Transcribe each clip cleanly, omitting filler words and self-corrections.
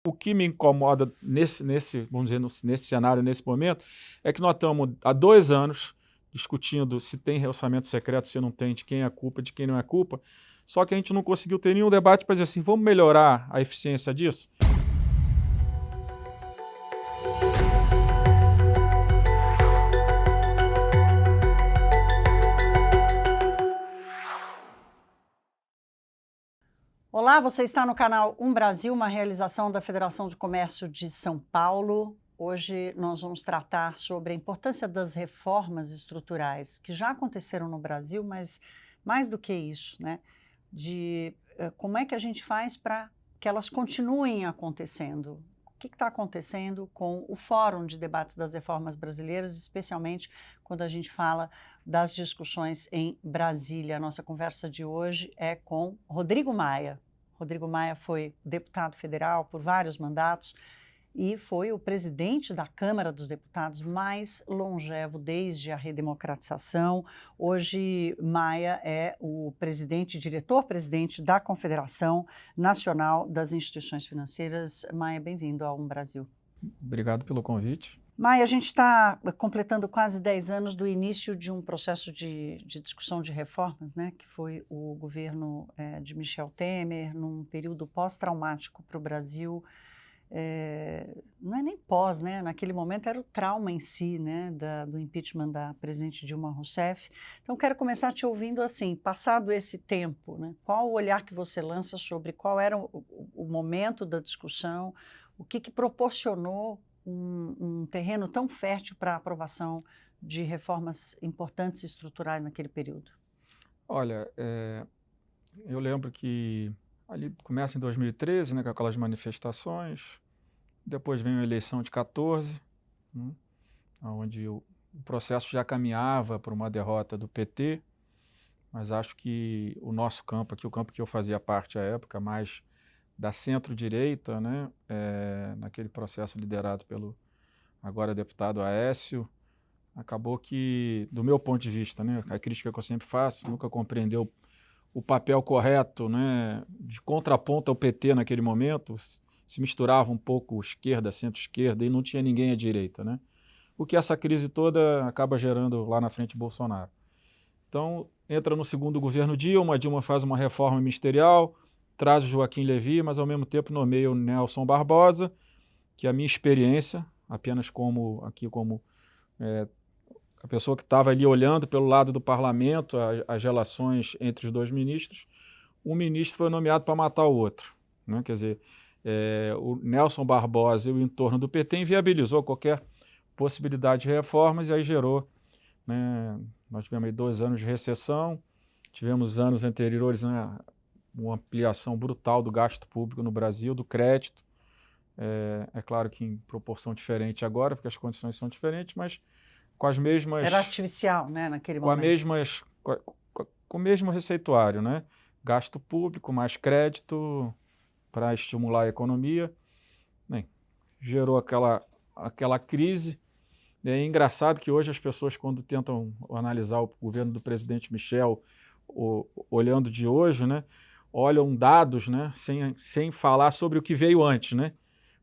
O que me incomoda vamos dizer, nesse cenário, nesse momento, é que nós estamos há 2 anos discutindo se tem orçamento secreto, se não tem, de quem é a culpa, de quem não é a culpa, só que a gente não conseguiu ter nenhum debate para dizer assim, vamos melhorar a eficiência disso? Olá, você está no canal Brasil, uma realização da Federação de Comércio de São Paulo. Hoje nós vamos tratar sobre a importância das reformas estruturais que já aconteceram no Brasil, mas mais do que isso, né? De como é que a gente faz para que elas continuem acontecendo. O que está acontecendo com o Fórum de Debates das Reformas Brasileiras, especialmente quando a gente fala das discussões em Brasília. A nossa conversa de hoje é com Rodrigo Maia. Rodrigo Maia foi deputado federal por vários mandatos e foi o presidente da Câmara dos Deputados mais longevo desde a redemocratização. Hoje, Maia é o diretor-presidente da Confederação Nacional das Instituições Financeiras. Maia, bem-vindo ao Brasil. Obrigado pelo convite. Maia, a gente está completando quase 10 anos do início de um processo de discussão de reformas, né, que foi o governo de Michel Temer, num período pós-traumático para o Brasil. Não é nem pós, né? Naquele momento era o trauma em si, né, do impeachment da presidente Dilma Rousseff. Então, quero começar te ouvindo assim, passado esse tempo, né, qual o olhar que você lança sobre qual era o momento da discussão, o que proporcionou um terreno tão fértil para a aprovação de reformas importantes e estruturais naquele período? Olha, eu lembro que ali começa em 2013, né, com aquelas manifestações, depois vem a eleição de 14, né, onde o processo já caminhava para uma derrota do PT, mas acho que o nosso campo aqui, o campo que eu fazia parte à época, mais da centro-direita, né, naquele processo liderado pelo agora deputado Aécio, acabou que, do meu ponto de vista, né, a crítica que eu sempre faço, nunca compreendeu o papel correto, né, de contraponto ao PT naquele momento, se misturava um pouco esquerda, centro-esquerda e não tinha ninguém à direita, né? O que essa crise toda acaba gerando lá na frente Bolsonaro. Então, entra no segundo governo Dilma, a Dilma faz uma reforma ministerial, traz o Joaquim Levy, mas ao mesmo tempo nomeia o Nelson Barbosa, que a minha experiência, apenas como a pessoa que estava ali olhando pelo lado do parlamento, as relações entre os dois ministros, um ministro foi nomeado para matar o outro, né? Quer dizer, o Nelson Barbosa e o entorno do PT inviabilizou qualquer possibilidade de reformas e aí gerou, né, nós tivemos aí 2 anos de recessão, tivemos anos anteriores, né, uma ampliação brutal do gasto público no Brasil, do crédito, é claro que em proporção diferente agora, porque as condições são diferentes, mas com as mesmas... Era artificial, né, naquele com momento. Com o mesmo receituário, né? Gasto público, mais crédito para estimular a economia. Bem, gerou aquela crise. É engraçado que hoje as pessoas, quando tentam analisar o governo do presidente Michel, olhando de hoje, né, olham dados, né, sem falar sobre o que veio antes, né?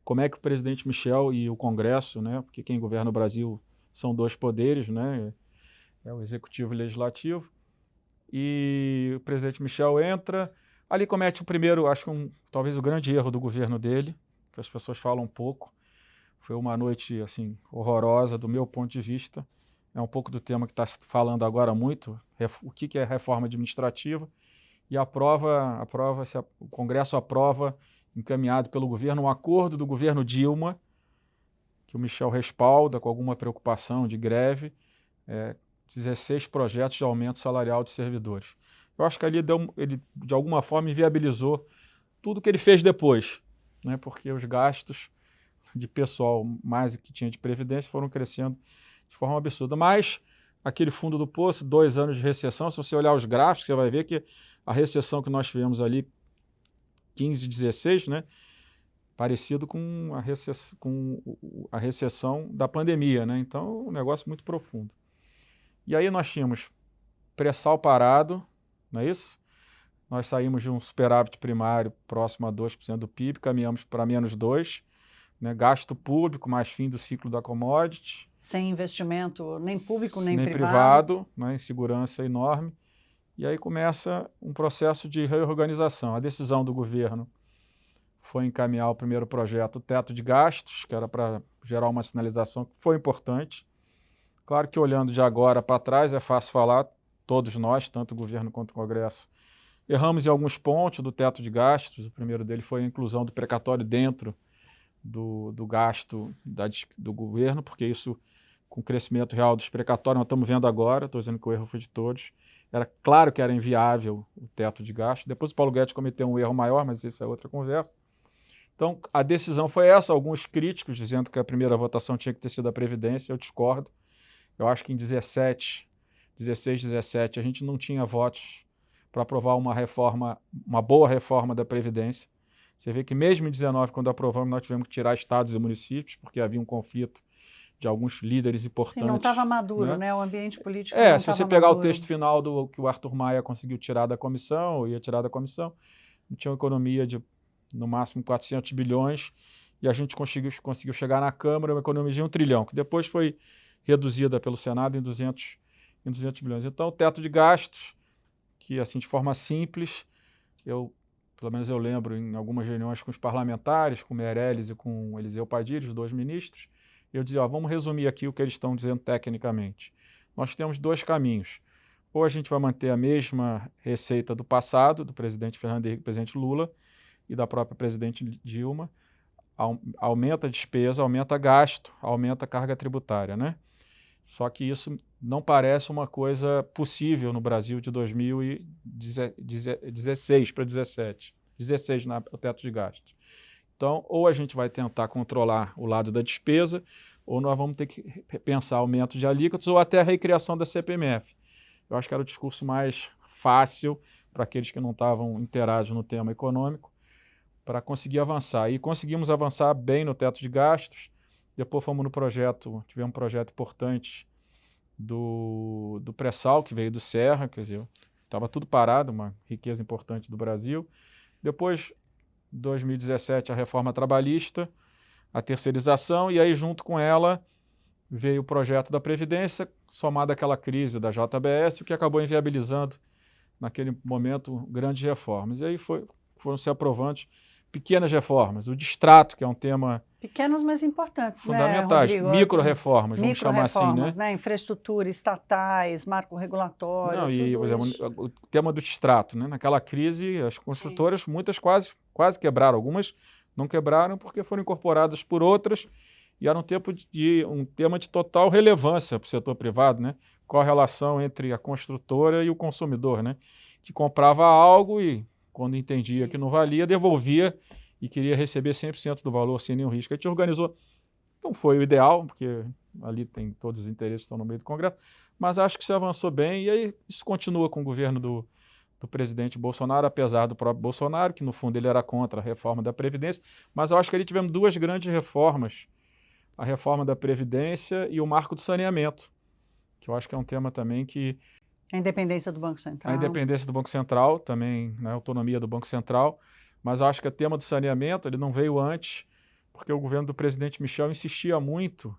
Como é que o presidente Michel e o Congresso, né, porque quem governa o Brasil são 2 poderes, né, é o executivo e o legislativo, e o presidente Michel entra, ali comete o primeiro, acho que talvez o grande erro do governo dele, que as pessoas falam pouco, foi uma noite assim horrorosa do meu ponto de vista, é um pouco do tema que está falando agora muito, o que é reforma administrativa, e o Congresso aprova, encaminhado pelo governo, um acordo do governo Dilma, que o Michel respalda com alguma preocupação de greve, 16 projetos de aumento salarial de servidores. Eu acho que ali ele, de alguma forma, inviabilizou tudo que ele fez depois, né, porque os gastos de pessoal, mais o que tinha de previdência, foram crescendo de forma absurda. Mas aquele fundo do poço, 2 anos de recessão, se você olhar os gráficos, você vai ver que a recessão que nós tivemos ali, 15, 16, né, parecido com a recessão da pandemia, né? Então, um negócio muito profundo. E aí nós tínhamos pré-sal parado, não é isso? Nós saímos de um superávit primário próximo a 2% do PIB, caminhamos para menos 2%, né? Gasto público, mais fim do ciclo da commodity. Sem investimento nem público nem privado, né? Insegurança enorme. E aí começa um processo de reorganização. A decisão do governo foi encaminhar o primeiro projeto, o teto de gastos, que era para gerar uma sinalização que foi importante. Claro que olhando de agora para trás é fácil falar, todos nós, tanto o governo quanto o Congresso, erramos em alguns pontos do teto de gastos. O primeiro dele foi a inclusão do precatório dentro do gasto do governo, porque isso, com o crescimento real dos precatórios, nós estamos vendo agora, estou dizendo que o erro foi de todos. Era claro que era inviável o teto de gastos. Depois o Paulo Guedes cometeu um erro maior, mas isso é outra conversa. Então, a decisão foi essa. Alguns críticos dizendo que a primeira votação tinha que ter sido a Previdência, eu discordo. Eu acho que em 16, 17, a gente não tinha votos para aprovar uma boa reforma da Previdência. Você vê que mesmo em 19, quando aprovamos, nós tivemos que tirar estados e municípios, porque havia um conflito de alguns líderes importantes. Sim, não estava maduro, né? O ambiente político não se você pegar maduro. O texto final do que o Arthur Maia conseguiu tirar da comissão, ia tirar da comissão, tinha uma economia de, no máximo, 400 bilhões, e a gente conseguiu chegar na Câmara uma economia de 1 trilhão, que depois foi reduzida pelo Senado em 200 bilhões. Então, o teto de gastos, que assim, de forma simples, pelo menos eu lembro em algumas reuniões com os parlamentares, com o Meirelles e com o Eliseu Padilha, os 2 ministros, eu dizia, vamos resumir aqui o que eles estão dizendo tecnicamente. Nós temos 2 caminhos. Ou a gente vai manter a mesma receita do passado, do presidente Fernando Henrique, presidente Lula, e da própria presidente Dilma, aumenta a despesa, aumenta gasto, aumenta a carga tributária, né? Só que isso não parece uma coisa possível no Brasil de 2016 para 2017. 16 o teto de gastos. Então, ou a gente vai tentar controlar o lado da despesa, ou nós vamos ter que pensar aumento de alíquotas ou até a recriação da CPMF. Eu acho que era o discurso mais fácil para aqueles que não estavam inteirados no tema econômico, para conseguir avançar. E conseguimos avançar bem no teto de gastos. Depois fomos no projeto, tivemos um projeto importante do pré-sal, que veio do Serra, quer dizer, estava tudo parado, uma riqueza importante do Brasil. Depois, 2017, a reforma trabalhista, a terceirização, e aí junto com ela veio o projeto da Previdência, somado àquela crise da JBS, o que acabou inviabilizando, naquele momento, grandes reformas. E aí foram se aprovando pequenas reformas, o distrato, que é um tema... Pequenas, mas importantes, fundamentais, né, Rodrigo? micro-reformas, vamos chamar assim, né? Infraestrutura, estatais, marco regulatório, Não, e por exemplo, o tema do distrato, né? Naquela crise, as construtoras, muitas quase quebraram, algumas não quebraram porque foram incorporadas por outras e era um tema de total relevância para o setor privado, né? Qual a relação entre a construtora e o consumidor, né? Que comprava algo e, quando entendia que não valia, devolvia e queria receber 100% do valor sem nenhum risco. A gente organizou, não foi o ideal, porque ali tem todos os interesses que estão no meio do Congresso, mas acho que se avançou bem e aí isso continua com o governo do presidente Bolsonaro, apesar do próprio Bolsonaro, que no fundo ele era contra a reforma da Previdência, mas eu acho que ali tivemos 2 grandes reformas, a reforma da Previdência e o marco do saneamento, que eu acho que é um tema também que... A independência do Banco Central. A independência do Banco Central, também, né, a autonomia do Banco Central, mas eu acho que o tema do saneamento ele não veio antes, porque o governo do presidente Michel insistia muito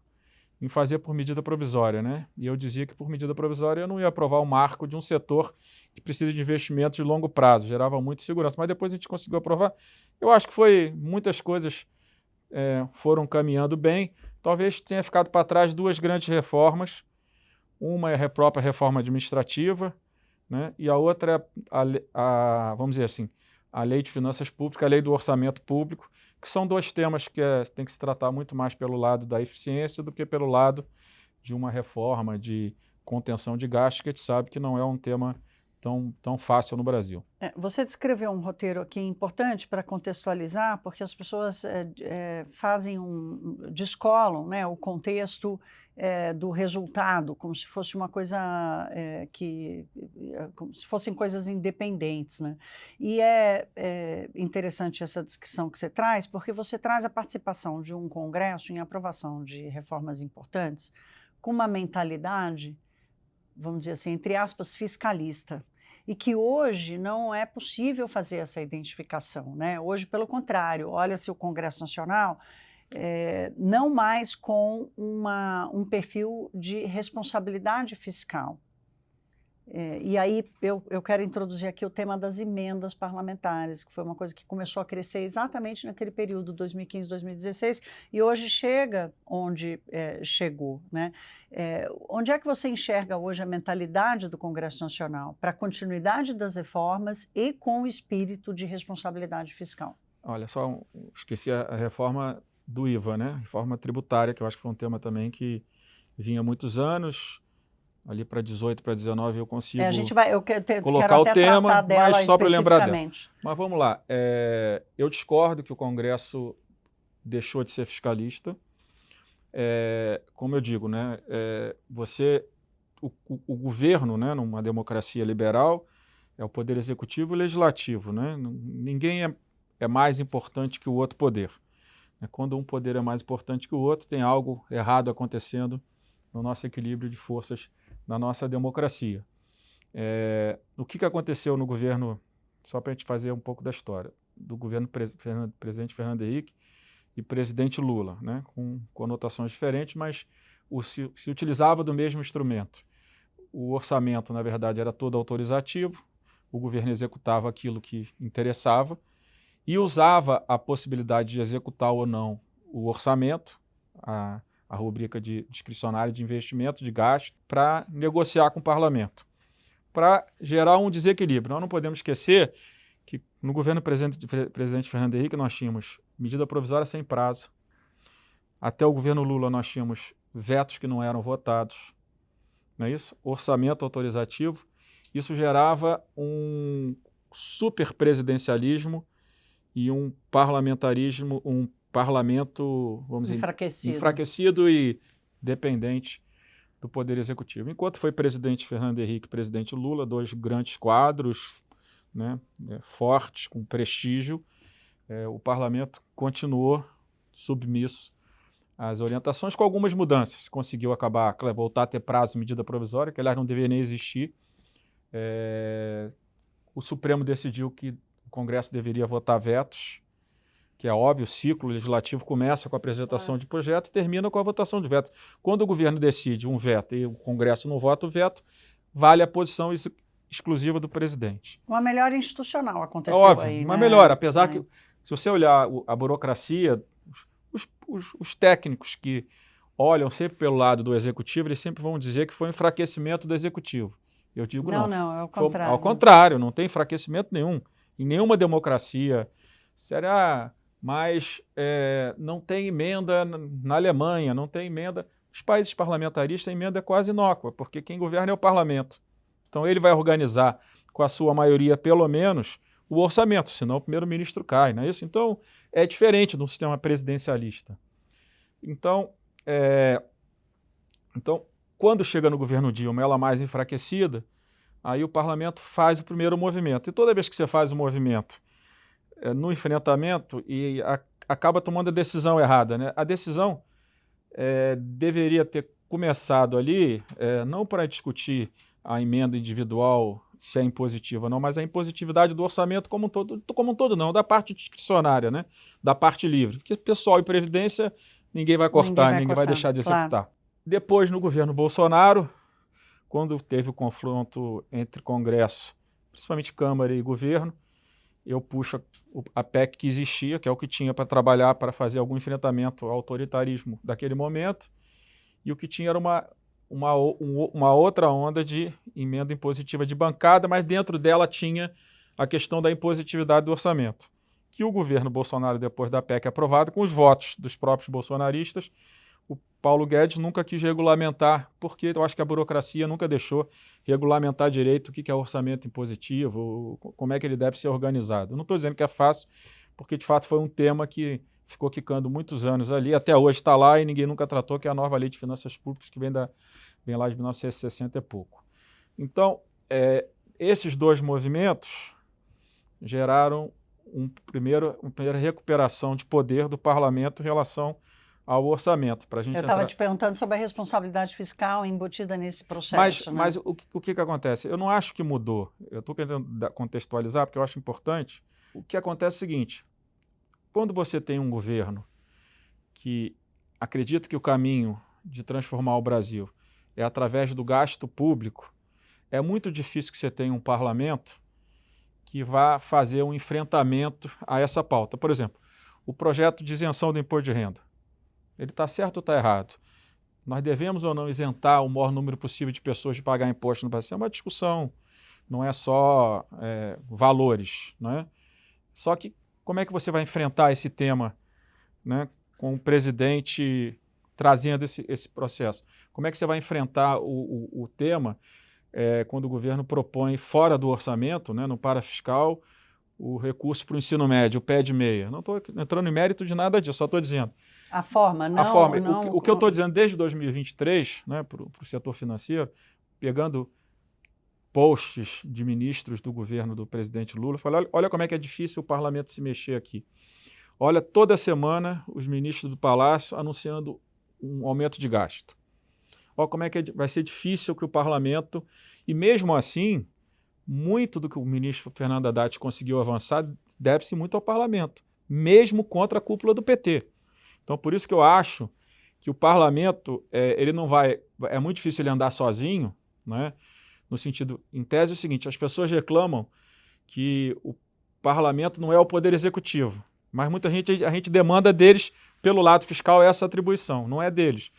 em fazer por medida provisória, né? E eu dizia que por medida provisória eu não ia aprovar o marco de um setor que precisa de investimentos de longo prazo, gerava muita segurança, mas depois a gente conseguiu aprovar. Eu acho que muitas coisas foram caminhando bem, talvez tenha ficado para trás 2 grandes reformas, uma é a própria reforma administrativa, né? E a outra é vamos dizer assim, a lei de finanças públicas, a lei do orçamento público, que são 2 temas que tem que se tratar muito mais pelo lado da eficiência do que pelo lado de uma reforma de contenção de gastos, que a gente sabe que não é um tema tão fácil no Brasil. Você descreveu um roteiro aqui importante para contextualizar, porque as pessoas descolam, né, o contexto do resultado, como se fosse uma coisa como se fossem coisas independentes, né? E é interessante essa descrição que você traz, porque você traz a participação de um congresso em aprovação de reformas importantes com uma mentalidade, vamos dizer assim, entre aspas, fiscalista. e que hoje não é possível fazer essa identificação, né? Hoje, pelo contrário, olha-se o Congresso Nacional não mais com um perfil de responsabilidade fiscal. E aí eu quero introduzir aqui o tema das emendas parlamentares, que foi uma coisa que começou a crescer exatamente naquele período, 2015, 2016, e hoje chega onde chegou, né? Onde é que você enxerga hoje a mentalidade do Congresso Nacional para a continuidade das reformas e com o espírito de responsabilidade fiscal? Olha, só esqueci a reforma do IVA, né? Reforma tributária, que eu acho que foi um tema também que vinha há muitos anos. Ali para 18, para 19 eu consigo colocar o tema, mas só para lembrar dela. Mas vamos lá, eu discordo que o Congresso deixou de ser fiscalista. Como eu digo, né, o governo, né, numa democracia liberal, é o poder executivo e legislativo. Né? Ninguém é mais importante que o outro poder. Quando um poder é mais importante que o outro, tem algo errado acontecendo no nosso equilíbrio de forças na nossa democracia. O que aconteceu no governo, só para a gente fazer um pouco da história, do governo presidente Fernando Henrique e presidente Lula, né, com conotações diferentes, mas se utilizava do mesmo instrumento. O orçamento, na verdade, era todo autorizativo, o governo executava aquilo que interessava e usava a possibilidade de executar ou não o orçamento, a rubrica discricionária de investimento, de gasto, para negociar com o parlamento, para gerar um desequilíbrio. Nós não podemos esquecer que no governo presidente Fernando Henrique nós tínhamos medida provisória sem prazo, até o governo Lula nós tínhamos vetos que não eram votados, não é isso? Orçamento autorizativo, isso gerava um superpresidencialismo e um parlamentarismo, um parlamento, vamos dizer, enfraquecido e dependente do Poder Executivo. Enquanto foi presidente Fernando Henrique e presidente Lula, dois grandes quadros, né, fortes, com prestígio, o parlamento continuou submisso às orientações, com algumas mudanças. Conseguiu voltar a ter prazo de medida provisória, que aliás não deveria nem existir. O Supremo decidiu que o Congresso deveria votar vetos, que é óbvio, o ciclo legislativo começa com a apresentação de projeto e termina com a votação de veto. Quando o governo decide um veto e o Congresso não vota o veto, vale a posição exclusiva do presidente. Uma melhora institucional aconteceu óbvio, aí, uma né? melhora, apesar que, se você olhar a burocracia, os técnicos que olham sempre pelo lado do executivo, eles sempre vão dizer que foi um enfraquecimento do executivo. Eu digo não. Não, é o contrário. Ao contrário, não tem enfraquecimento nenhum. Em nenhuma democracia. Mas não tem emenda na Alemanha, não tem emenda. Os países parlamentaristas, a emenda é quase inócua, porque quem governa é o parlamento. Então ele vai organizar, com a sua maioria pelo menos, o orçamento, senão o primeiro-ministro cai, não é isso? Então é diferente de um sistema presidencialista. Então, quando chega no governo Dilma, ela mais enfraquecida, aí o parlamento faz o primeiro movimento. E toda vez que você faz o movimento no enfrentamento e acaba tomando a decisão errada, né? A decisão deveria ter começado ali, não para discutir a emenda individual, se é impositiva ou não, mas a impositividade do orçamento como um todo não, da parte discricionária, né? Da parte livre. Porque pessoal e previdência ninguém vai cortar, ninguém vai deixar de executar. Claro. Depois, no governo Bolsonaro, quando teve o confronto entre Congresso, principalmente Câmara e governo, eu puxo a PEC que existia, que é o que tinha para trabalhar, para fazer algum enfrentamento ao autoritarismo daquele momento, e o que tinha era uma outra onda de emenda impositiva de bancada, mas dentro dela tinha a questão da impositividade do orçamento, que o governo Bolsonaro, depois da PEC aprovada, com os votos dos próprios bolsonaristas, o Paulo Guedes nunca quis regulamentar, porque eu acho que a burocracia nunca deixou regulamentar direito o que é orçamento impositivo, como é que ele deve ser organizado. Eu não estou dizendo que é fácil, porque de fato foi um tema que ficou quicando muitos anos ali, até hoje está lá e ninguém nunca tratou, que é a nova Lei de Finanças Públicas, que vem lá de 1960 e pouco. Então, esses dois movimentos geraram uma primeira recuperação de poder do parlamento em relação ao orçamento. Pra gente Eu estava te perguntando sobre a responsabilidade fiscal embutida nesse processo. Mas o que acontece? Eu não acho que mudou. Eu estou querendo contextualizar porque eu acho importante. O que acontece é o seguinte, quando você tem um governo que acredita que o caminho de transformar o Brasil é através do gasto público, é muito difícil que você tenha um parlamento que vá fazer um enfrentamento a essa pauta. Por exemplo, o projeto de isenção do imposto de renda. Ele está certo ou está errado? Nós devemos ou não isentar o maior número possível de pessoas de pagar imposto no Brasil? É uma discussão, não é só valores. Né? Só que como é que você vai enfrentar esse tema, né, com o presidente trazendo esse processo? Como é que você vai enfrentar o tema quando o governo propõe fora do orçamento, né, no parafiscal, o recurso para o ensino médio, o pé de meia? Não estou entrando em mérito de nada disso, só estou dizendo. A forma, não... A forma. O que eu estou dizendo desde 2023, né, para o setor financeiro, pegando posts de ministros do governo do presidente Lula, falei, olha como é que é difícil o parlamento se mexer aqui. Olha, toda semana os ministros do Palácio anunciando um aumento de gasto. Olha como é que vai ser difícil que o parlamento... E mesmo assim, muito do que o ministro Fernando Haddad conseguiu avançar deve-se muito ao parlamento, mesmo contra a cúpula do PT. Então, por isso que eu acho que o parlamento, ele não vai... É muito difícil ele andar sozinho, né? No sentido, em tese, é o seguinte, as pessoas reclamam que o parlamento não é o poder executivo, mas muita gente, a gente demanda deles, pelo lado fiscal, essa atribuição, não é deles.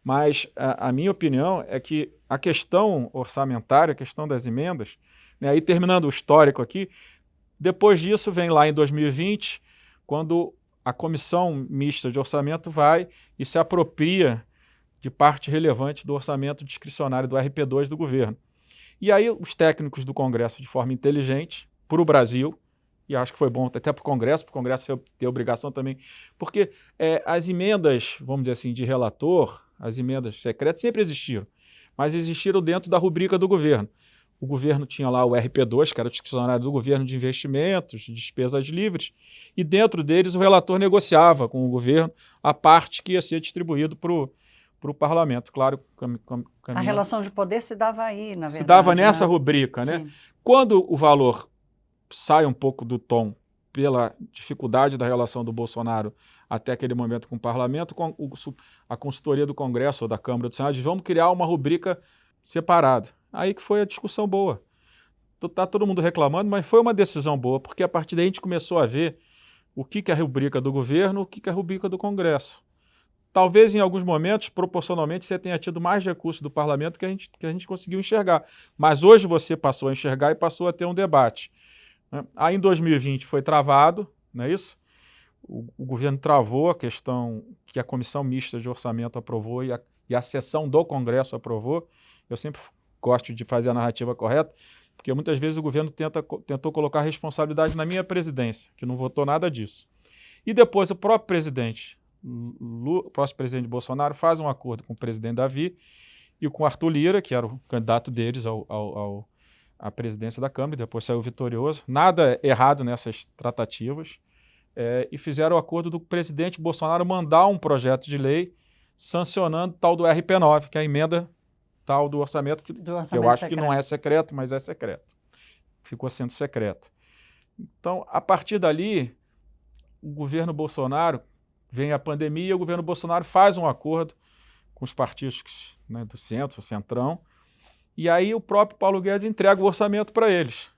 Mas a minha opinião é que a questão orçamentária, a questão das emendas, né, aí terminando o histórico aqui, depois disso vem lá em 2020, quando a Comissão Mista de Orçamento vai e se apropria de parte relevante do orçamento discricionário do RP2 do governo. E aí os técnicos do Congresso, de forma inteligente, para o Brasil, e acho que foi bom até para o Congresso ter obrigação também, porque as emendas, vamos dizer assim, de relator, as emendas secretas sempre existiram, mas existiram dentro da rubrica do governo. O governo tinha lá o RP2, que era o discricionário do governo de investimentos, de despesas livres, e dentro deles o relator negociava com o governo a parte que ia ser distribuído para o parlamento. Claro, a relação de poder se dava aí, na verdade. Se dava nessa rubrica, né? Sim. Quando o valor sai um pouco do tom pela dificuldade da relação do Bolsonaro até aquele momento com o parlamento, a consultoria do Congresso ou da Câmara do Senado diz, vamos criar uma rubrica separada. Aí que foi a discussão boa. Está todo mundo reclamando, mas foi uma decisão boa, porque a partir daí a gente começou a ver o que é a rubrica do governo, o que é a rubrica do Congresso. Talvez em alguns momentos, proporcionalmente, você tenha tido mais recursos do parlamento que a gente conseguiu enxergar. Mas hoje você passou a enxergar e passou a ter um debate. Aí em 2020 foi travado, não é isso? O governo travou a questão que a Comissão Mista de Orçamento aprovou e a sessão do Congresso aprovou. Eu sempre gosto de fazer a narrativa correta, porque muitas vezes o governo tentou colocar a responsabilidade na minha presidência, que não votou nada disso. E depois o próprio presidente Bolsonaro faz um acordo com o presidente Davi e com Arthur Lira, que era o candidato deles à presidência da Câmara, e depois saiu vitorioso. Nada errado nessas tratativas. E fizeram o acordo do presidente Bolsonaro mandar um projeto de lei sancionando tal do RP9, que é a emenda tal do orçamento, que eu acho que não é secreto, mas é secreto. Ficou sendo secreto. Então, a partir dali, o governo Bolsonaro, vem a pandemia e o governo Bolsonaro faz um acordo com os partidos, né, do centro, o centrão, e aí o próprio Paulo Guedes entrega o orçamento para eles.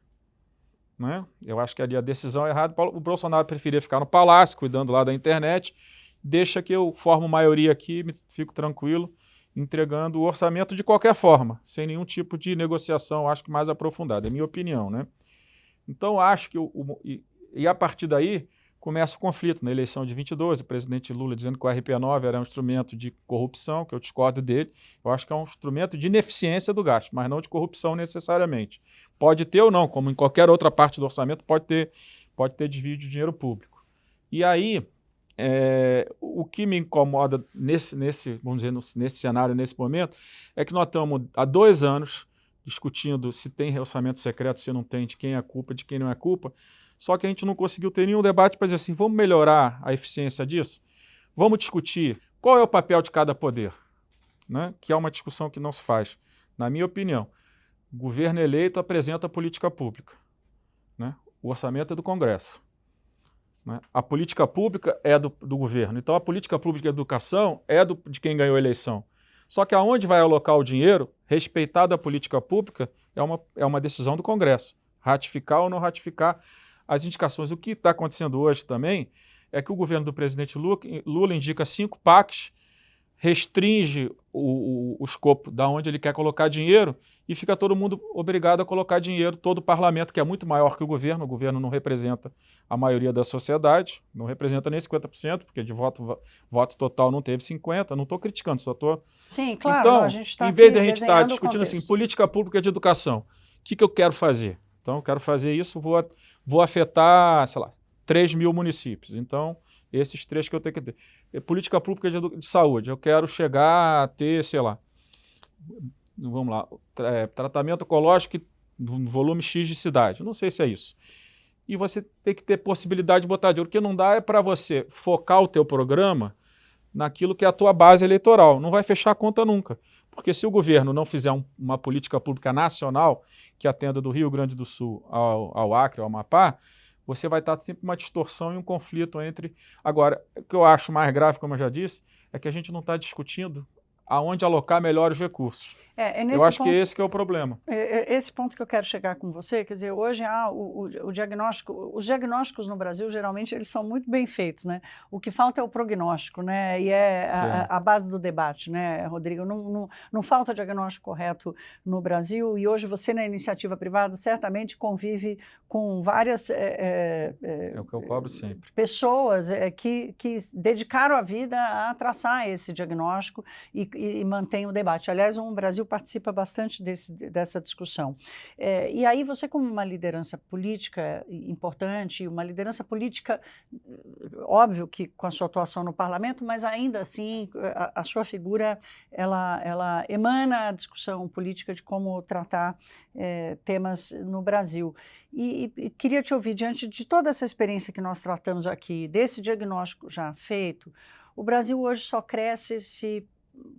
Né? Eu acho que ali a decisão é errada. O Bolsonaro preferia ficar no palácio, cuidando lá da internet, deixa que eu formo maioria aqui, fico tranquilo, entregando o orçamento de qualquer forma, sem nenhum tipo de negociação, acho que mais aprofundada, é minha opinião. Né? Então, acho que... E a partir daí, começa o conflito. Na eleição de 22, o presidente Lula dizendo que o RP9 era um instrumento de corrupção, que eu discordo dele. Eu acho que é um instrumento de ineficiência do gasto, mas não de corrupção necessariamente. Pode ter ou não, como em qualquer outra parte do orçamento, pode ter desvio de dinheiro público. E aí, o que me incomoda vamos dizer, nesse cenário, nesse momento, é que nós estamos há 2 anos discutindo se tem orçamento secreto, se não tem, de quem é a culpa, de quem não é a culpa. Só que a gente não conseguiu ter nenhum debate para dizer assim, vamos melhorar a eficiência disso? Vamos discutir Qual é o papel de cada poder? Né? Que é uma discussão que não se faz. Na minha opinião, o governo eleito apresenta a política pública. Né? O orçamento é do Congresso. Né? A política pública é do governo. Então, a política pública de educação é de quem ganhou a eleição. Só que aonde vai alocar o dinheiro, respeitada a política pública, é uma decisão do Congresso. Ratificar ou não ratificar as indicações. O que está acontecendo hoje também é que o governo do presidente Lula indica 5 PACs, restringe o escopo de onde ele quer colocar dinheiro e fica todo mundo obrigado a colocar dinheiro, todo o parlamento, que é muito maior que o governo não representa a maioria da sociedade, não representa nem 50%, porque de voto total não teve 50%, não estou criticando, só estou... Sim, claro, então, a gente está em vez de a gente estar discutindo assim, política pública de educação, o que eu quero fazer? Então, eu quero fazer isso, vou afetar, sei lá, 3 mil municípios. Então, esses 3 que eu tenho que ter. Política pública de saúde. Eu quero chegar a ter, sei lá, vamos lá, tratamento ecológico no volume X de cidade. Não sei se é isso. E você tem que ter possibilidade de botar dinheiro. O que não dá é para você focar o teu programa naquilo que é a tua base eleitoral. Não vai fechar a conta nunca. Porque se o governo não fizer uma política pública nacional que atenda do Rio Grande do Sul ao Acre, ao Amapá, você vai estar sempre uma distorção e um conflito entre... Agora, o que eu acho mais grave, como eu já disse, é que a gente não está discutindo aonde alocar melhor os recursos. Eu acho que esse que é o problema. Esse ponto que eu quero chegar com você, quer dizer, hoje o diagnóstico, os diagnósticos no Brasil, geralmente, eles são muito bem feitos, né? O que falta é o prognóstico, né? E a base do debate, né, Rodrigo? Não falta diagnóstico correto no Brasil, e hoje você, na iniciativa privada, certamente convive com várias é o que eu cobro sempre. Pessoas que dedicaram a vida a traçar esse diagnóstico e mantém o debate. Aliás, o Brasil participa bastante dessa discussão. E aí você, como uma liderança política importante, uma liderança política, óbvio que com a sua atuação no parlamento, mas ainda assim a sua figura, ela emana a discussão política de como tratar temas no Brasil. E queria te ouvir, diante de toda essa experiência que nós tratamos aqui, desse diagnóstico já feito, o Brasil hoje só cresce se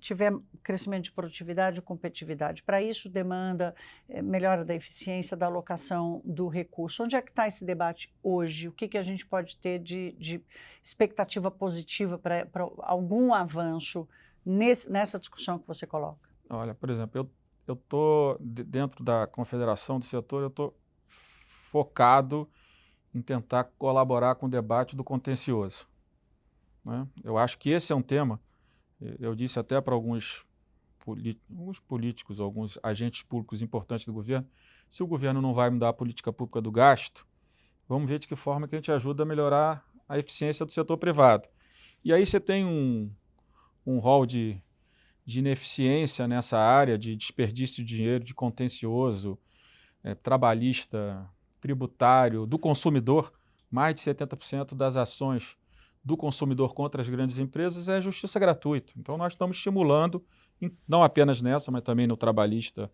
tiver crescimento de produtividade e competitividade. Para isso, demanda melhora da eficiência, da alocação do recurso. Onde é que está esse debate hoje? O que a gente pode ter de expectativa positiva para algum avanço nessa discussão que você coloca? Olha, por exemplo, eu estou dentro da confederação do setor, eu estou focado em tentar colaborar com o debate do contencioso. Né? Eu acho que esse é um tema. Eu disse até para alguns políticos, alguns agentes públicos importantes do governo, se o governo não vai mudar a política pública do gasto, vamos ver de que forma que a gente ajuda a melhorar a eficiência do setor privado. E aí você tem um rol de ineficiência nessa área, de desperdício de dinheiro, de contencioso, trabalhista, tributário, do consumidor. Mais de 70% das ações do consumidor contra as grandes empresas é justiça gratuita. Então, nós estamos estimulando, não apenas nessa, mas também no trabalhista,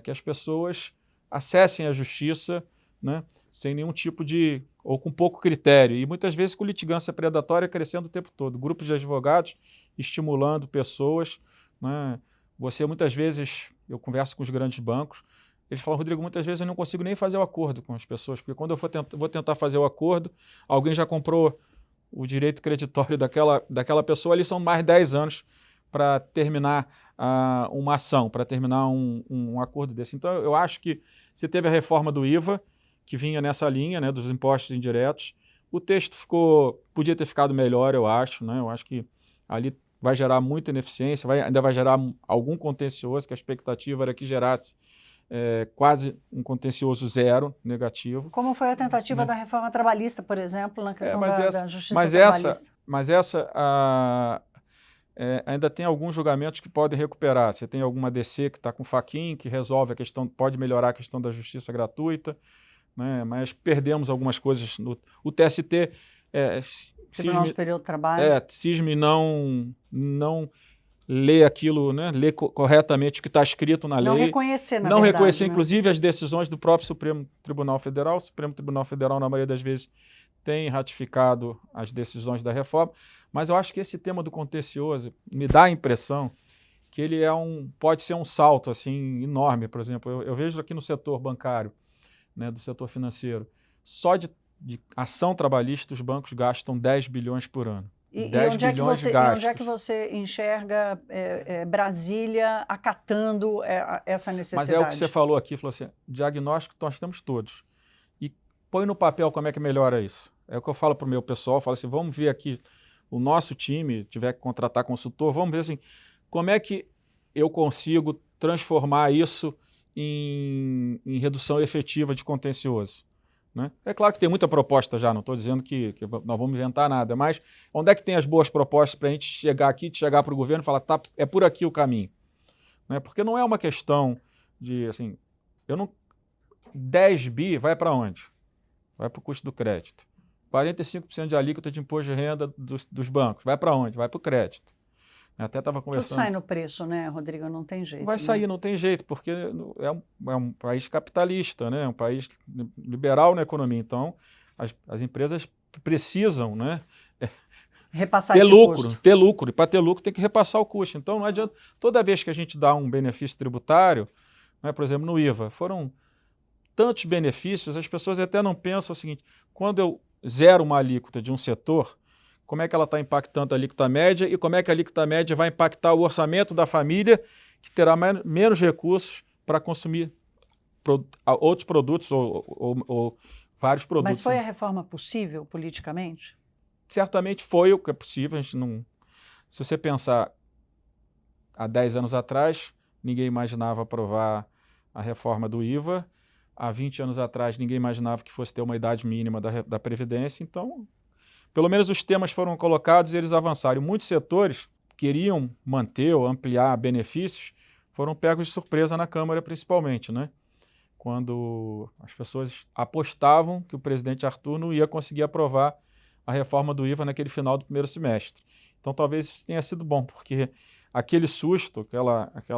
que as pessoas acessem a justiça, né, sem nenhum tipo de... ou com pouco critério. E muitas vezes com litigância predatória crescendo o tempo todo. Grupos de advogados estimulando pessoas. Né? Você, muitas vezes, eu converso com os grandes bancos, eles falam, Rodrigo, muitas vezes eu não consigo nem fazer o acordo com as pessoas, porque quando eu vou tentar fazer o acordo, alguém já comprou o direito creditório daquela pessoa, ali são mais 10 anos para terminar uma ação, para terminar um acordo desse. Então, eu acho que você teve a reforma do IVA, que vinha nessa linha, né, dos impostos indiretos. O texto podia ter ficado melhor, eu acho. Né? Eu acho que ali vai gerar muita ineficiência, ainda vai gerar algum contencioso, que a expectativa era que gerasse quase um contencioso zero, negativo. Como foi a tentativa da reforma trabalhista, por exemplo, na questão da justiça trabalhista. Mas essa ainda tem alguns julgamentos que podem recuperar. Você tem alguma DC que está com faquinha, que resolve a questão, pode melhorar a questão da justiça gratuita, né? Mas perdemos algumas coisas. O TST... Tribunal Superior do Trabalho. Cisme não ler aquilo, né, ler corretamente o que está escrito na lei. Não reconhecer, Não reconhecer, inclusive, as decisões do próprio Supremo Tribunal Federal. O Supremo Tribunal Federal, na maioria das vezes, tem ratificado as decisões da reforma, mas eu acho que esse tema do contencioso me dá a impressão que ele pode ser um salto assim, enorme. Por exemplo, eu vejo aqui no setor bancário, né, do setor financeiro, só de ação trabalhista os bancos gastam 10 bilhões por ano. E 10 onde bilhões de gastos. onde é que você enxerga Brasília acatando essa necessidade? Mas é o que você falou aqui, falou assim, diagnóstico nós temos todos. E põe no papel como é que melhora isso. É o que eu falo para o meu pessoal, falo assim, vamos ver aqui, o nosso time, tiver que contratar consultor, vamos ver assim, como é que eu consigo transformar isso em redução efetiva de contencioso. Né? É claro que tem muita proposta já, não estou dizendo que nós vamos inventar nada, mas onde é que tem as boas propostas para a gente chegar aqui, chegar para o governo e falar, tá, é por aqui o caminho. Né? Porque não é uma questão de, assim, 10 bi vai para onde? Vai para o custo do crédito. 45% de alíquota de imposto de renda dos bancos, vai para onde? Vai para o crédito. Eu até estava conversando. Tudo sai no preço, né, Rodrigo? Não tem jeito. Vai sair, não tem jeito, porque é um país capitalista, né? É um país liberal na economia. Então, as empresas precisam, né, repassar ter esse lucro, custo. ter lucro. E para ter lucro tem que repassar o custo. Então, não adianta. Toda vez que a gente dá um benefício tributário, né, por exemplo, no IVA, foram tantos benefícios, as pessoas até não pensam o seguinte: quando eu zero uma alíquota de um setor, como é que ela está impactando a alíquota média e como é que a alíquota média vai impactar o orçamento da família, que terá menos recursos para consumir outros produtos ou vários produtos. Mas foi a reforma possível politicamente? Certamente foi o que é possível. A gente não, se você pensar há 10 anos atrás, ninguém imaginava aprovar a reforma do IVA. Há 20 anos atrás, ninguém imaginava que fosse ter uma idade mínima da Previdência. Então, pelo menos os temas foram colocados e eles avançaram. Muitos setores queriam manter ou ampliar benefícios, foram pegos de surpresa na Câmara, principalmente, né? Quando as pessoas apostavam que o presidente Arthur não ia conseguir aprovar a reforma do IVA naquele final do primeiro semestre. Então, talvez isso tenha sido bom, porque aquele susto,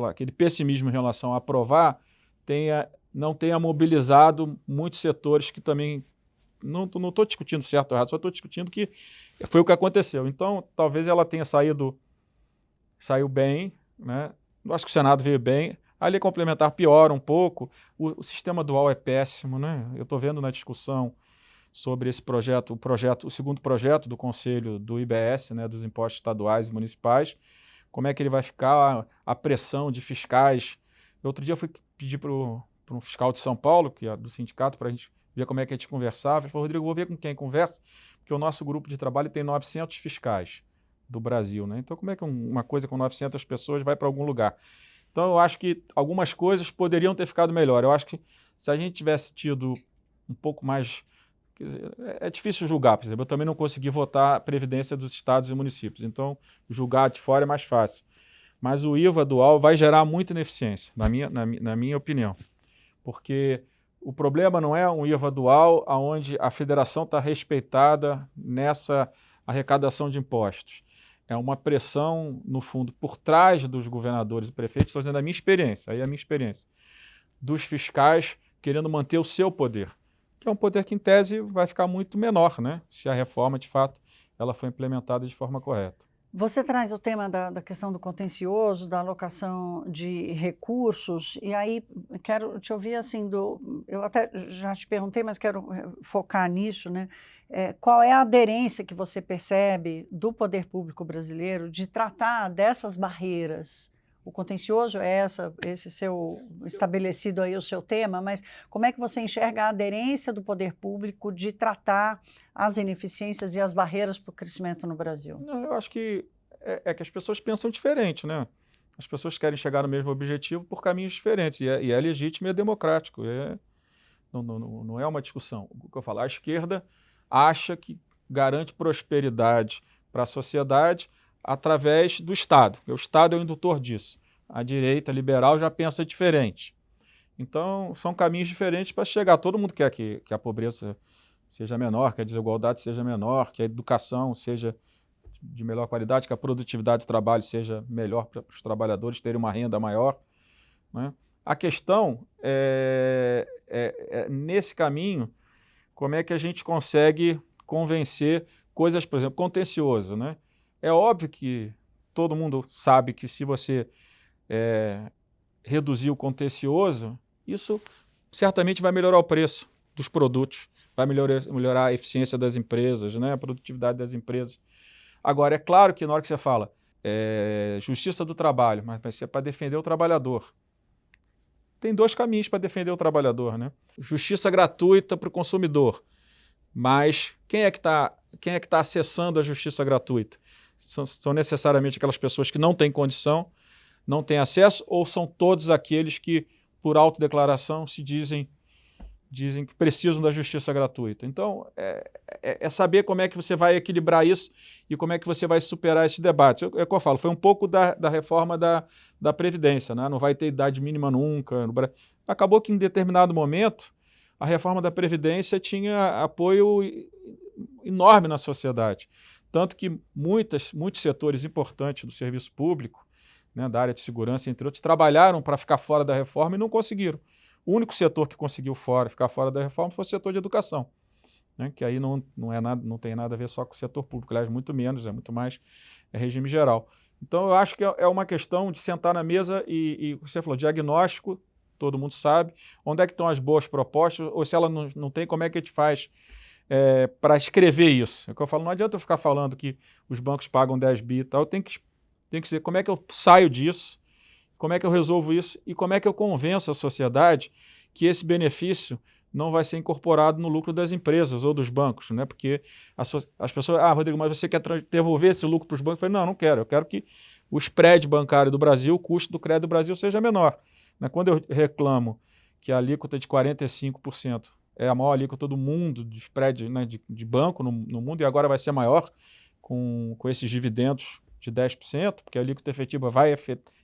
aquele pessimismo em relação a aprovar, não tenha mobilizado muitos setores que também... Não estou discutindo certo ou errado, só estou discutindo que foi o que aconteceu. Então, talvez ela tenha saiu bem, né? Eu acho que o Senado veio bem. A lei complementar piora um pouco. O sistema dual é péssimo, né? Eu estou vendo na discussão sobre esse projeto, o segundo projeto do Conselho do IBS, né, dos impostos estaduais e municipais, como é que ele vai ficar, a pressão de fiscais. Outro dia eu fui pedir para um fiscal de São Paulo, que é do sindicato, para a gente ver como é que a gente conversava. Ele falou, Rodrigo, vou ver com quem conversa, porque o nosso grupo de trabalho tem 900 fiscais do Brasil, né? Então, como é que uma coisa com 900 pessoas vai para algum lugar? Então, eu acho que algumas coisas poderiam ter ficado melhor. Eu acho que se a gente tivesse tido um pouco mais... Quer dizer, é difícil julgar, por exemplo. Eu também não consegui votar a Previdência dos estados e municípios. Então, julgar de fora é mais fácil. Mas o IVA dual vai gerar muita ineficiência, na minha opinião. Porque... o problema não é um IVA dual onde a federação está respeitada nessa arrecadação de impostos. É uma pressão, no fundo, por trás dos governadores e prefeitos, estou dizendo a minha experiência, dos fiscais querendo manter o seu poder, que é um poder que, em tese, vai ficar muito menor, né? Se a reforma, de fato, ela foi implementada de forma correta. Você traz o tema da questão do contencioso, da alocação de recursos, e aí quero te ouvir assim, eu até já te perguntei, mas quero focar nisso, né? Qual é a aderência que você percebe do poder público brasileiro de tratar dessas barreiras? O contencioso é esse seu estabelecido aí o seu tema, mas como é que você enxerga a aderência do poder público de tratar as ineficiências e as barreiras para o crescimento no Brasil? Não, eu acho que que as pessoas pensam diferente, né? As pessoas querem chegar no mesmo objetivo por caminhos diferentes, e é legítimo e é democrático. Não é uma discussão. O que eu falo, a esquerda acha que garante prosperidade para a sociedade através do Estado, porque o Estado é o indutor disso. A direita liberal já pensa diferente. Então, são caminhos diferentes para chegar. Todo mundo quer que a pobreza seja menor, que a desigualdade seja menor, que a educação seja de melhor qualidade, que a produtividade do trabalho seja melhor para os trabalhadores terem uma renda maior, né? A questão nesse caminho, como é que a gente consegue convencer coisas, por exemplo, contencioso, né? É óbvio que todo mundo sabe que se você reduzir o contencioso, isso certamente vai melhorar o preço dos produtos, vai melhorar a eficiência das empresas, né? A produtividade das empresas. Agora, é claro que na hora que você fala justiça do trabalho, mas vai ser para defender o trabalhador. Tem dois caminhos para defender o trabalhador, né? Justiça gratuita para o consumidor, mas quem é que está acessando a justiça gratuita? São necessariamente aquelas pessoas que não têm condição, não têm acesso, ou são todos aqueles que, por autodeclaração, se dizem que precisam da justiça gratuita? Então, é saber como é que você vai equilibrar isso e como é que você vai superar esse debate. É o que eu falo, foi um pouco da reforma da Previdência, né? Não vai ter idade mínima nunca. Acabou que, em determinado momento, a reforma da Previdência tinha apoio enorme na sociedade. Tanto que muitos setores importantes do serviço público, né, da área de segurança, entre outros, trabalharam para ficar fora da reforma e não conseguiram. O único setor que conseguiu ficar fora da reforma foi o setor de educação, né, que aí não tem nada a ver só com o setor público, aliás, muito menos, é muito mais regime geral. Então, eu acho que é uma questão de sentar na mesa e você falou, diagnóstico, todo mundo sabe, onde é que estão as boas propostas, ou se ela não tem, como é que a gente faz para escrever isso? É o que eu falo, não adianta eu ficar falando que os bancos pagam 10 bi e tal, eu tenho que dizer como é que eu saio disso, como é que eu resolvo isso e como é que eu convenço a sociedade que esse benefício não vai ser incorporado no lucro das empresas ou dos bancos, né? Porque as pessoas, Rodrigo, mas você quer devolver esse lucro para os bancos? Eu falei, não quero, eu quero que o spread bancário do Brasil, o custo do crédito do Brasil seja menor, né? Quando eu reclamo que a alíquota de 45% é a maior alíquota do mundo de spread, né, de banco no mundo, e agora vai ser maior com esses dividendos de 10%, porque a alíquota efetiva vai,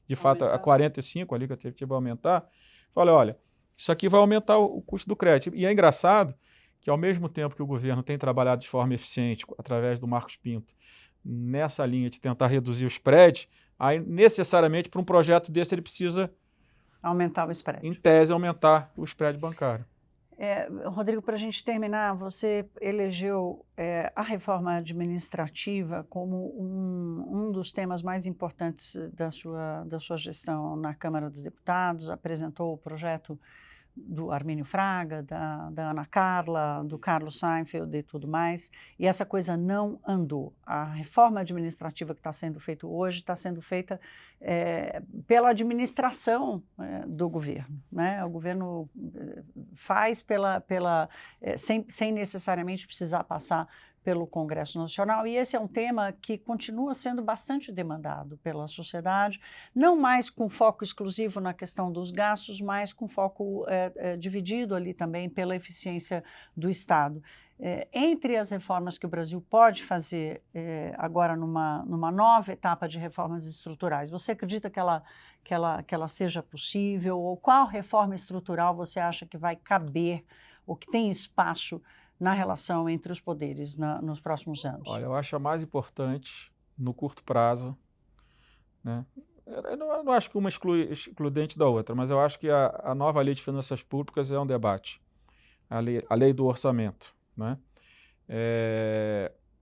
de fato, a 45%, a alíquota efetiva vai aumentar. Falei, olha, isso aqui vai aumentar o custo do crédito. E é engraçado que, ao mesmo tempo que o governo tem trabalhado de forma eficiente, através do Marcos Pinto, nessa linha de tentar reduzir o spread, aí necessariamente para um projeto desse ele precisa aumentar o spread. Em tese, aumentar o spread bancário. Rodrigo, para a gente terminar, você elegeu a reforma administrativa como um dos temas mais importantes da sua gestão na Câmara dos Deputados, apresentou o projeto do Armínio Fraga, da Ana Carla, do Carlos Seinfeld e tudo mais, e essa coisa não andou. A reforma administrativa que está sendo feita hoje está sendo feita pela administração do governo, né? O governo faz sem necessariamente precisar passar pelo Congresso Nacional, e esse é um tema que continua sendo bastante demandado pela sociedade, não mais com foco exclusivo na questão dos gastos, mas com foco dividido ali também pela eficiência do Estado. Entre as reformas que o Brasil pode fazer agora numa nova etapa de reformas estruturais, você acredita que ela seja possível? Ou qual reforma estrutural você acha que vai caber, ou que tem espaço na relação entre os poderes nos próximos anos? Olha, eu acho a mais importante, no curto prazo, né? Eu não acho que uma excludente da outra, mas eu acho que a nova lei de finanças públicas é um debate. A lei do orçamento, né?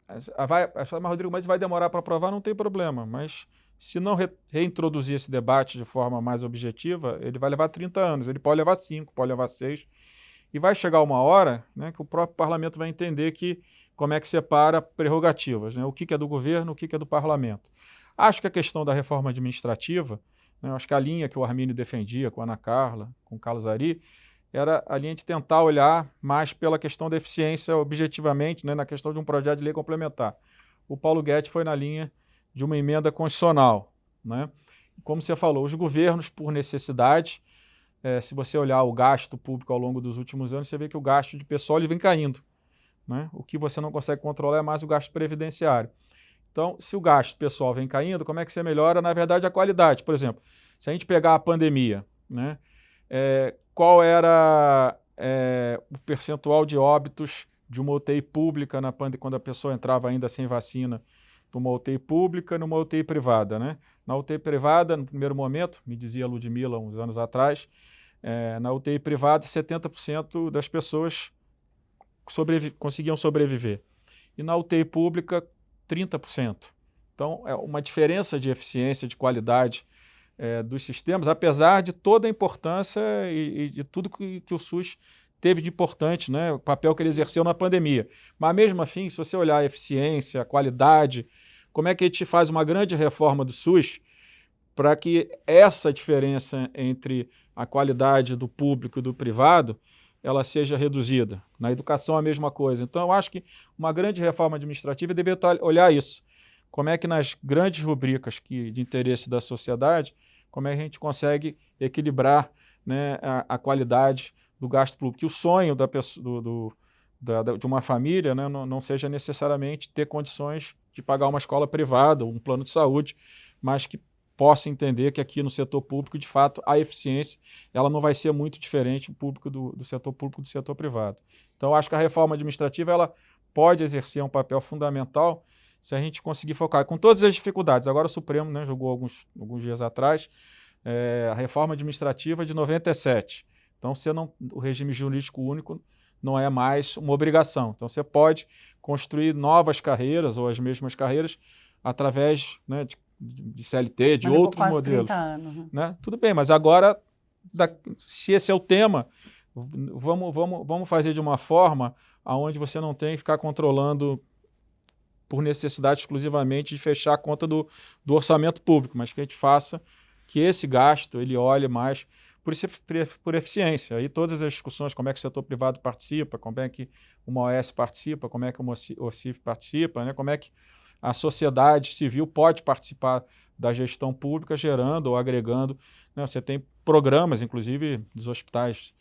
Mas, Rodrigo, mas vai demorar para aprovar? Não tem problema, mas se não reintroduzir esse debate de forma mais objetiva, ele vai levar 30 anos, ele pode levar 5, pode levar 6, e vai chegar uma hora, né, que o próprio parlamento vai entender como é que separa prerrogativas, né? O que é do governo, o que é do parlamento. Acho que a questão da reforma administrativa, né, acho que a linha que o Armínio defendia com a Ana Carla, com o Carlos Ari, era a linha de tentar olhar mais pela questão da eficiência objetivamente, né, na questão de um projeto de lei complementar. O Paulo Guedes foi na linha de uma emenda constitucional, né? Como você falou, os governos, por necessidade, se você olhar o gasto público ao longo dos últimos anos, você vê que o gasto de pessoal ele vem caindo, né? O que você não consegue controlar é mais o gasto previdenciário. Então, se o gasto pessoal vem caindo, como é que você melhora, na verdade, a qualidade? Por exemplo, se a gente pegar a pandemia, né? Qual era o percentual de óbitos de uma UTI pública quando a pessoa entrava ainda sem vacina, numa UTI pública e numa UTI privada, né? Na UTI privada, no primeiro momento, me dizia a Ludmila uns anos atrás, na UTI privada, 70% das pessoas conseguiam sobreviver. e na UTI pública 30%. Então, é uma diferença de eficiência, de qualidade dos sistemas, apesar de toda a importância e de tudo que o SUS teve de importante, né? O papel que ele exerceu na pandemia. Mas, mesmo assim, se você olhar a eficiência, a qualidade, como é que a gente faz uma grande reforma do SUS para que essa diferença entre a qualidade do público e do privado ela seja reduzida? Na educação, a mesma coisa. Então, eu acho que uma grande reforma administrativa deveria olhar isso. Como é que nas grandes rubricas de interesse da sociedade, como é que a gente consegue equilibrar, né, a qualidade do gasto público? Que o sonho da pessoa, de uma família, né, não seja necessariamente ter condições de pagar uma escola privada, um plano de saúde, mas que possa entender que aqui no setor público, de fato, a eficiência ela não vai ser muito diferente do setor público do setor privado. Então, eu acho que a reforma administrativa ela pode exercer um papel fundamental se a gente conseguir focar. Com todas as dificuldades, agora o Supremo, né, julgou alguns dias atrás a reforma administrativa de 97. Então, o regime jurídico único não é mais uma obrigação. Então, você pode construir novas carreiras ou as mesmas carreiras através, né, de CLT, de outros modelos. 30 anos, né? Tudo bem, mas agora, se esse é o tema, vamos fazer de uma forma onde você não tem que ficar controlando por necessidade exclusivamente de fechar a conta do orçamento público, mas que a gente faça que esse gasto ele olhe mais por eficiência. Aí todas as discussões, como é que o setor privado participa, como é que uma OS participa, como é que uma OCIF participa, né? Como é que a sociedade civil pode participar da gestão pública, gerando ou agregando. Né? Você tem programas, inclusive, dos hospitais,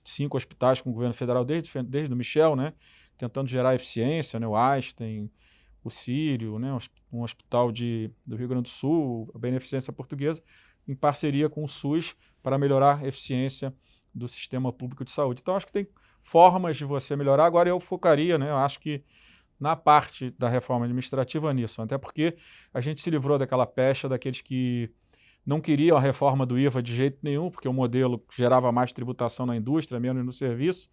5 hospitais com o governo federal, desde o Michel, né? Tentando gerar eficiência, né? O Einstein, o Sírio, né? Um hospital do Rio Grande do Sul, a Beneficência Portuguesa, em parceria com o SUS para melhorar a eficiência do sistema público de saúde. Então, acho que tem formas de você melhorar. Agora, eu focaria, né? Eu acho que na parte da reforma administrativa nisso, até porque a gente se livrou daquela pecha daqueles que não queriam a reforma do IVA de jeito nenhum, porque o modelo gerava mais tributação na indústria, menos no serviço,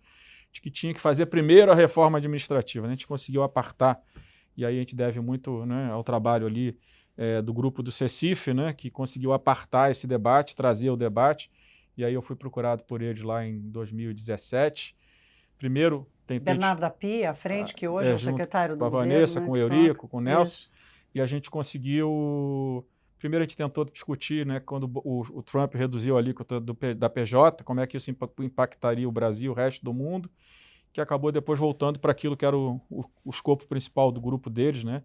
de que tinha que fazer primeiro a reforma administrativa. A gente conseguiu apartar, e aí a gente deve muito, né, ao trabalho ali do grupo do CECIF, né, que conseguiu apartar esse debate, trazer o debate, e aí eu fui procurado por eles lá em 2017. Primeiro, Bernardo Api, à frente, que hoje é o secretário do governo. Com a Vanessa, né, com o Eurico, com o Nelson. Isso. E a gente conseguiu... Primeiro a gente tentou discutir, né, quando o Trump reduziu a alíquota da PJ, como é que isso impactaria o Brasil, o resto do mundo, que acabou depois voltando para aquilo que era o escopo principal do grupo deles, né,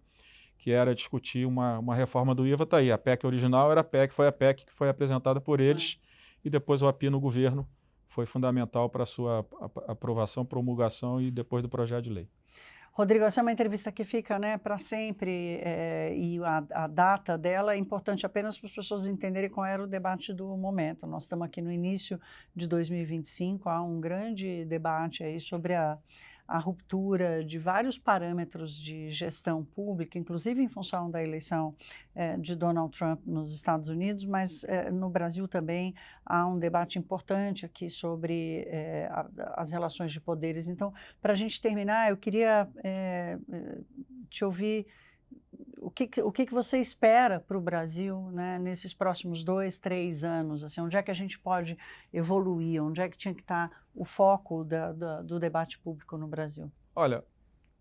que era discutir uma reforma do IVA. Tá aí, a PEC original era foi a PEC que foi apresentada por eles, e depois o API no governo foi fundamental para a sua aprovação, promulgação e depois do projeto de lei. Rodrigo, essa é uma entrevista que fica, né, para sempre, e a data dela é importante apenas para as pessoas entenderem qual era o debate do momento. Nós estamos aqui no início de 2025, há um grande debate aí sobre a ruptura de vários parâmetros de gestão pública, inclusive em função da eleição de Donald Trump nos Estados Unidos, mas no Brasil também há um debate importante aqui sobre as relações de poderes. Então, para a gente terminar, eu queria te ouvir o que você espera para o Brasil, né, nesses próximos 2, 3 anos? Assim, onde é que a gente pode evoluir? Onde é que tinha que estar o foco do debate público no Brasil? Olha,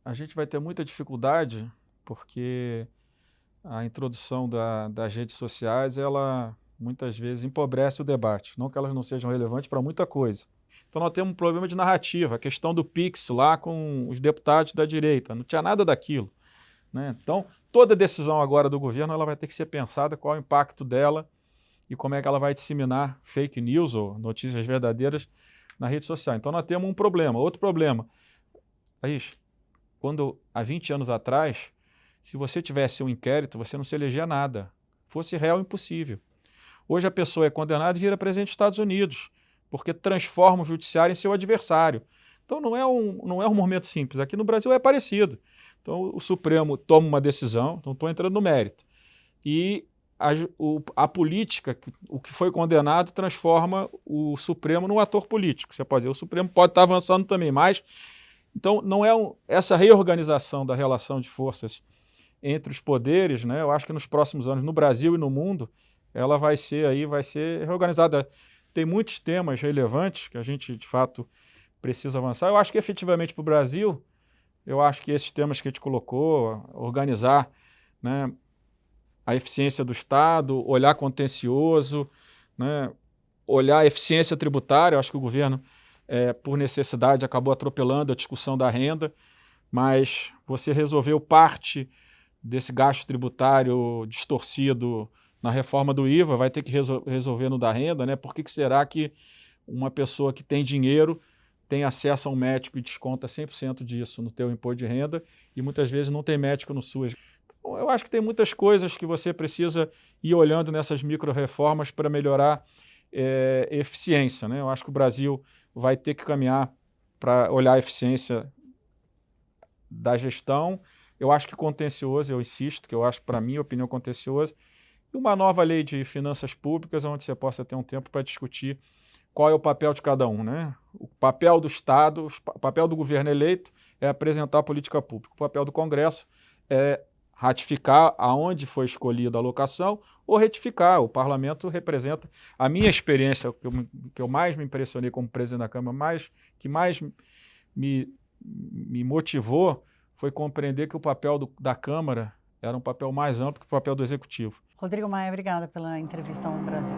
a gente vai ter muita dificuldade porque a introdução das redes sociais, ela muitas vezes empobrece o debate. Não que elas não sejam relevantes para muita coisa. Então nós temos um problema de narrativa, a questão do Pix lá com os deputados da direita. Não tinha nada daquilo. Né? Então, toda decisão agora do governo ela vai ter que ser pensada qual é o impacto dela e como é que ela vai disseminar fake news ou notícias verdadeiras na rede social. Então, nós temos um problema. Outro problema, quando há 20 anos atrás, se você tivesse um inquérito, você não se elegia nada. Fosse réu, impossível. Hoje a pessoa é condenada e vira presidente dos Estados Unidos, porque transforma o judiciário em seu adversário. Então, não é um momento simples. Aqui no Brasil é parecido. Então, o Supremo toma uma decisão, não estou entrando no mérito, e a política, o que foi condenado, transforma o Supremo num ator político. Você pode dizer, o Supremo pode estar avançando também, mas Então, não é essa reorganização da relação de forças entre os poderes, né? Eu acho que nos próximos anos, no Brasil e no mundo, ela vai ser reorganizada. Tem muitos temas relevantes que a gente, de fato, precisa avançar. Eu acho que, efetivamente, para o Brasil, eu acho que esses temas que a gente colocou, organizar, né, a eficiência do Estado, olhar contencioso, né, olhar a eficiência tributária. Eu acho que o governo, por necessidade, acabou atropelando a discussão da renda, mas você resolveu parte desse gasto tributário distorcido na reforma do IVA, vai ter que resolver no da renda, né? Por que será que uma pessoa que tem dinheiro tem acesso a um médico e desconta 100% disso no teu imposto de renda e muitas vezes não tem médico no SUS? Então, eu acho que tem muitas coisas que você precisa ir olhando nessas micro-reformas para melhorar eficiência, né? Eu acho que o Brasil vai ter que caminhar para olhar a eficiência da gestão. Eu acho que contencioso, eu insisto, que eu acho, para mim, opinião contencioso, e uma nova lei de finanças públicas, onde você possa ter um tempo para discutir qual é o papel de cada um, né? O papel do Estado, o papel do governo eleito é apresentar a política pública. O papel do Congresso é ratificar aonde foi escolhida a alocação ou retificar. O parlamento representa a minha experiência, que eu mais me impressionei como presidente da Câmara, que mais me motivou foi compreender que o papel da Câmara era um papel mais amplo que o papel do Executivo. Rodrigo Maia, obrigada pela entrevista ao Brasil.